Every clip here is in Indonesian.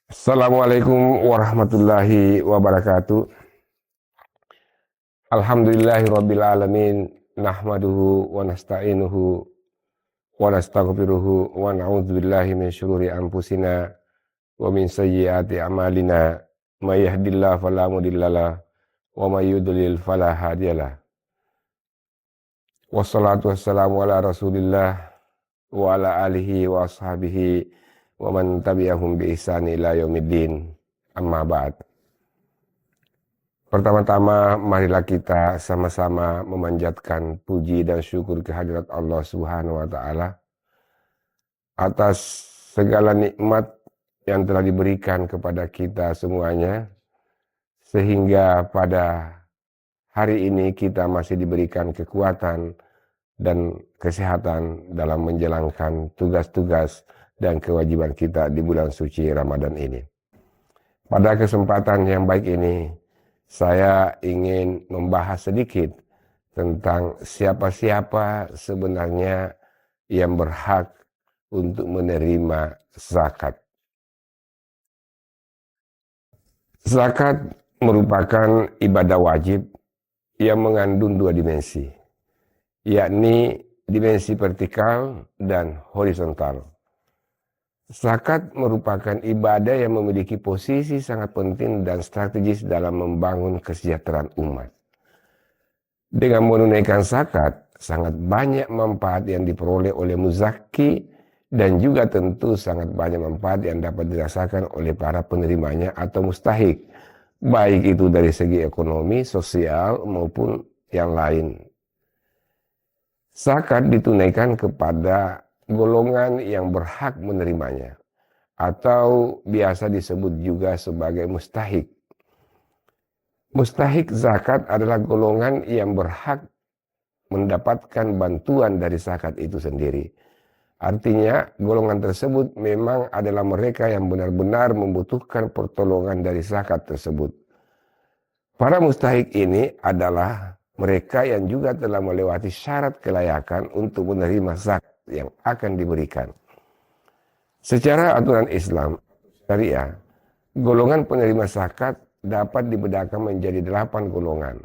Assalamualaikum warahmatullahi wabarakatuh. Alhamdulillahirabbil alamin. Nahmaduhu wa nasta'inuhu wa nastaghfiruhu wa na'udzubillahi min syururi anfusina wa min sayyiati a'malina. May yahdihillahu fala mudhillalah wa may yudlil fala hadiyalah. Wassalatu wassalamu ala Rasulillah wa ala alihi wa ashabihi wa man tabi'ahum bi ihsani ila yaumiddin. Amma ba'd. Pertama-tama marilah kita sama-sama memanjatkan puji dan syukur kehadirat Allah Subhanahu wa taala atas segala nikmat yang telah diberikan kepada kita semuanya, sehingga pada hari ini kita masih diberikan kekuatan dan kesehatan dalam menjalankan tugas-tugas dan kewajiban kita di bulan suci Ramadan ini. Pada kesempatan yang baik ini, saya ingin membahas sedikit tentang siapa-siapa sebenarnya yang berhak untuk menerima zakat. Zakat merupakan ibadah wajib yang mengandung dua dimensi, yakni dimensi vertikal dan horizontal. Zakat merupakan ibadah yang memiliki posisi sangat penting dan strategis dalam membangun kesejahteraan umat. Dengan menunaikan zakat, sangat banyak manfaat yang diperoleh oleh muzaki dan juga tentu sangat banyak manfaat yang dapat dirasakan oleh para penerimanya atau mustahik, baik itu dari segi ekonomi, sosial maupun yang lain. Zakat ditunaikan kepada golongan yang berhak menerimanya, atau biasa disebut juga sebagai mustahik. Mustahik zakat adalah golongan yang berhak mendapatkan bantuan dari zakat itu sendiri. Artinya, golongan tersebut memang adalah mereka yang benar-benar membutuhkan pertolongan dari zakat tersebut. Para mustahik ini adalah mereka yang juga telah melewati syarat kelayakan untuk menerima zakat yang akan diberikan. Secara aturan Islam syariah, golongan penerima zakat dapat dibedakan menjadi 8 golongan,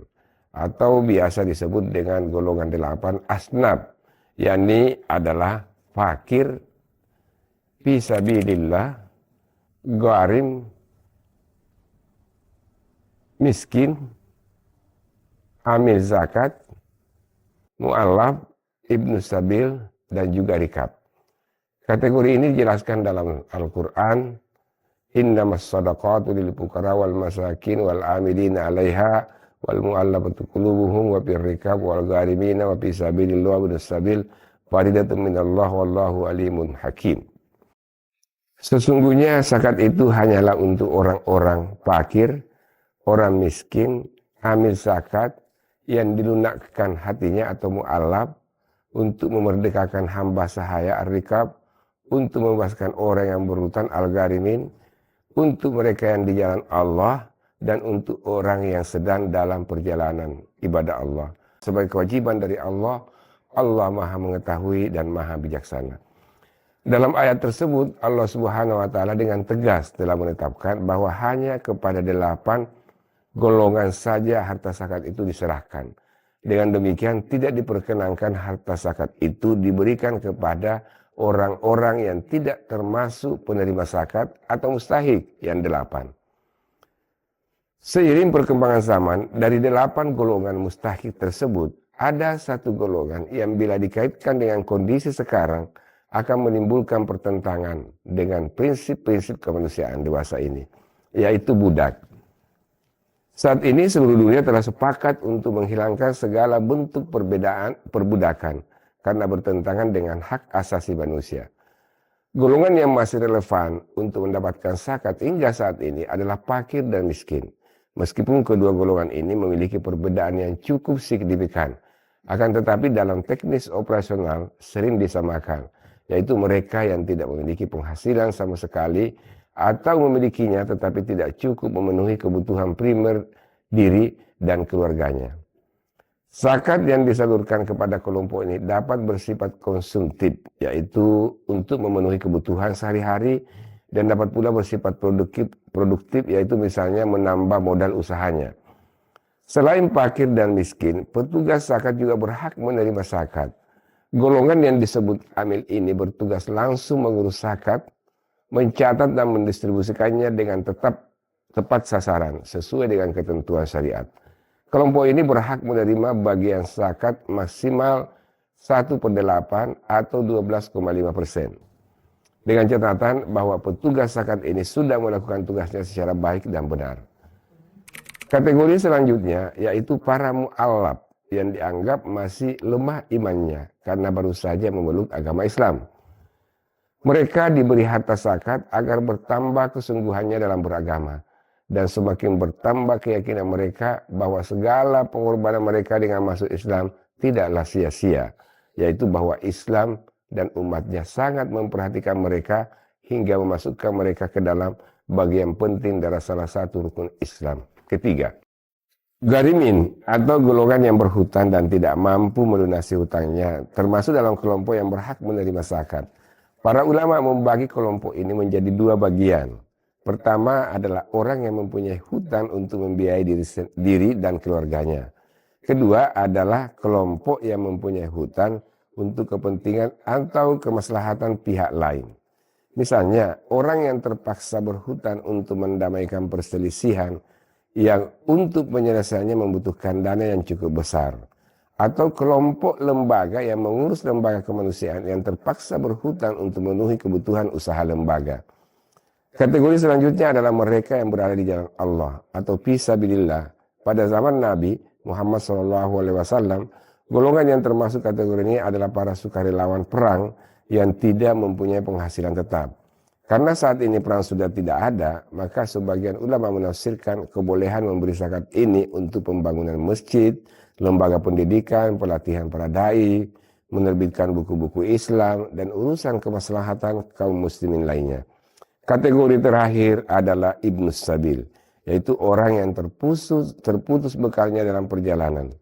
atau biasa disebut dengan golongan 8 asnaf, yakni adalah fakir, fisabilillah, gharim, miskin, amil zakat, mu'allaf, ibnu sabil, dan juga rikab. Kategori ini dijelaskan dalam Al-Quran, innamas sadaqatu lil fuqara wal masakin wal amilina 'alaiha wal mu'allafati qulubuhum wa fir rikab wal gharimina wa fi sabilillah wa sabil faridatun minallah wallahu alimun hakim. Sesungguhnya zakat itu hanyalah untuk orang-orang fakir, orang miskin, amil zakat yang dilunakkan hatinya atau mu'allaf, untuk memerdekakan hamba sahaya ar-rikab, untuk membebaskan orang yang berhutang al-gharimin, untuk mereka yang di jalan Allah, dan untuk orang yang sedang dalam perjalanan ibadah Allah. Sebagai kewajiban dari Allah, Allah Maha mengetahui dan Maha bijaksana. Dalam ayat tersebut, Allah Subhanahu wa taala dengan tegas telah menetapkan bahwa hanya kepada 8 golongan saja harta zakat itu diserahkan. Dengan demikian tidak diperkenankan harta zakat itu diberikan kepada orang-orang yang tidak termasuk penerima zakat atau mustahik yang 8. Seiring perkembangan zaman, dari 8 golongan mustahik tersebut, ada satu golongan yang bila dikaitkan dengan kondisi sekarang akan menimbulkan pertentangan dengan prinsip-prinsip kemanusiaan dewasa ini, yaitu budak. Saat ini seluruh dunia telah sepakat untuk menghilangkan segala bentuk perbudakan karena bertentangan dengan hak asasi manusia. Golongan yang masih relevan untuk mendapatkan zakat hingga saat ini adalah fakir dan miskin. Meskipun kedua golongan ini memiliki perbedaan yang cukup signifikan, akan tetapi dalam teknis operasional sering disamakan, yaitu mereka yang tidak memiliki penghasilan sama sekali atau memilikinya tetapi tidak cukup memenuhi kebutuhan primer diri dan keluarganya. Zakat yang disalurkan kepada kelompok ini dapat bersifat konsumtif, yaitu untuk memenuhi kebutuhan sehari-hari dan dapat pula bersifat produktif yaitu misalnya menambah modal usahanya. Selain fakir dan miskin, petugas zakat juga berhak menerima zakat. Golongan yang disebut amil ini bertugas langsung mengurus zakat, mencatat dan mendistribusikannya dengan tepat sasaran sesuai dengan ketentuan syariat. Kelompok ini berhak menerima bagian zakat maksimal 1/8 atau 12,5%. Dengan catatan bahwa petugas zakat ini sudah melakukan tugasnya secara baik dan benar. Kategori selanjutnya yaitu para mu'allaf yang dianggap masih lemah imannya karena baru saja memeluk agama Islam. Mereka diberi harta zakat agar bertambah kesungguhannya dalam beragama dan semakin bertambah keyakinan mereka bahwa segala pengorbanan mereka dengan masuk Islam tidaklah sia-sia, yaitu bahwa Islam dan umatnya sangat memperhatikan mereka hingga memasukkan mereka ke dalam bagian penting dari salah satu rukun Islam. Ketiga, Gharimin atau golongan yang berhutang dan tidak mampu melunasi hutangnya termasuk dalam kelompok yang berhak menerima zakat. Para ulama membagi kelompok ini menjadi dua bagian. Pertama adalah orang yang mempunyai hutang untuk membiayai diri dan keluarganya. Kedua adalah kelompok yang mempunyai hutang untuk kepentingan atau kemaslahatan pihak lain. Misalnya, orang yang terpaksa berhutang untuk mendamaikan perselisihan yang untuk penyelesaiannya membutuhkan dana yang cukup besar. Atau kelompok lembaga yang mengurus lembaga kemanusiaan yang terpaksa berhutang untuk memenuhi kebutuhan usaha lembaga. Kategori selanjutnya adalah mereka yang berada di jalan Allah atau fisabilillah. Pada zaman Nabi Muhammad SAW, golongan yang termasuk kategori ini adalah para sukarelawan perang yang tidak mempunyai penghasilan tetap. Karena saat ini perang sudah tidak ada, maka sebagian ulama menafsirkan kebolehan memberi zakat ini untuk pembangunan masjid, lembaga pendidikan, pelatihan para dai, menerbitkan buku-buku Islam, dan urusan kemaslahatan kaum muslimin lainnya. Kategori terakhir adalah Ibnus Sabil, yaitu orang yang terputus bekalnya dalam perjalanan.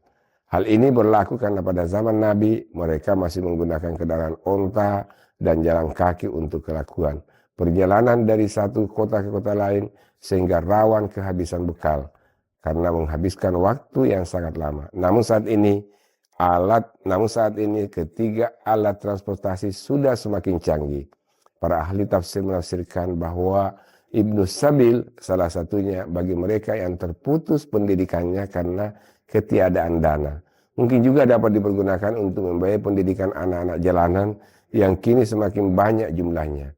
Hal ini berlaku karena pada zaman Nabi mereka masih menggunakan kendaraan onta dan jalan kaki untuk kelakuan perjalanan dari satu kota ke kota lain sehingga rawan kehabisan bekal karena menghabiskan waktu yang sangat lama. Namun saat ini ketiga alat transportasi sudah semakin canggih. Para ahli tafsir menafsirkan bahwa Ibnus Sabil salah satunya bagi mereka yang terputus pendidikannya karena ketiadaan dana. Mungkin juga dapat dipergunakan untuk membiayai pendidikan anak-anak jalanan yang kini semakin banyak jumlahnya.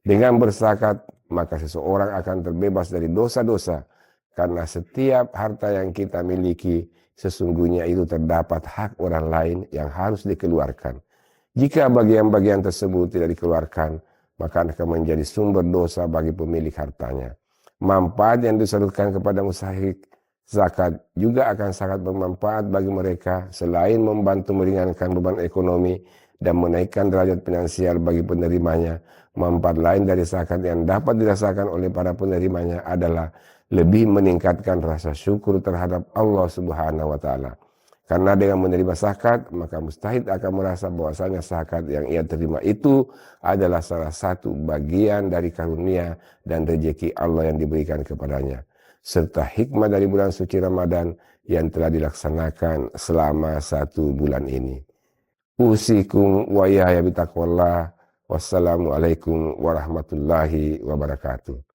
Dengan berzakat, maka seseorang akan terbebas dari dosa-dosa karena setiap harta yang kita miliki sesungguhnya itu terdapat hak orang lain yang harus dikeluarkan. Jika bagian-bagian tersebut tidak dikeluarkan, maka akan menjadi sumber dosa bagi pemilik hartanya. Manfaat yang disalurkan kepada mustahik zakat juga akan sangat bermanfaat bagi mereka selain membantu meringankan beban ekonomi dan menaikkan derajat finansial bagi penerimanya. Manfaat lain dari zakat yang dapat dirasakan oleh para penerimanya adalah lebih meningkatkan rasa syukur terhadap Allah Subhanahu wa Ta'ala. Karena dengan menerima zakat, maka mustahid akan merasa bahwasanya zakat yang ia terima itu adalah salah satu bagian dari karunia dan rezeki Allah yang diberikan kepadanya, serta hikmah dari bulan suci Ramadan yang telah dilaksanakan selama 1 bulan ini. Usikum wa yahya bitaqwallah. Wassalamualaikum warahmatullahi wabarakatuh.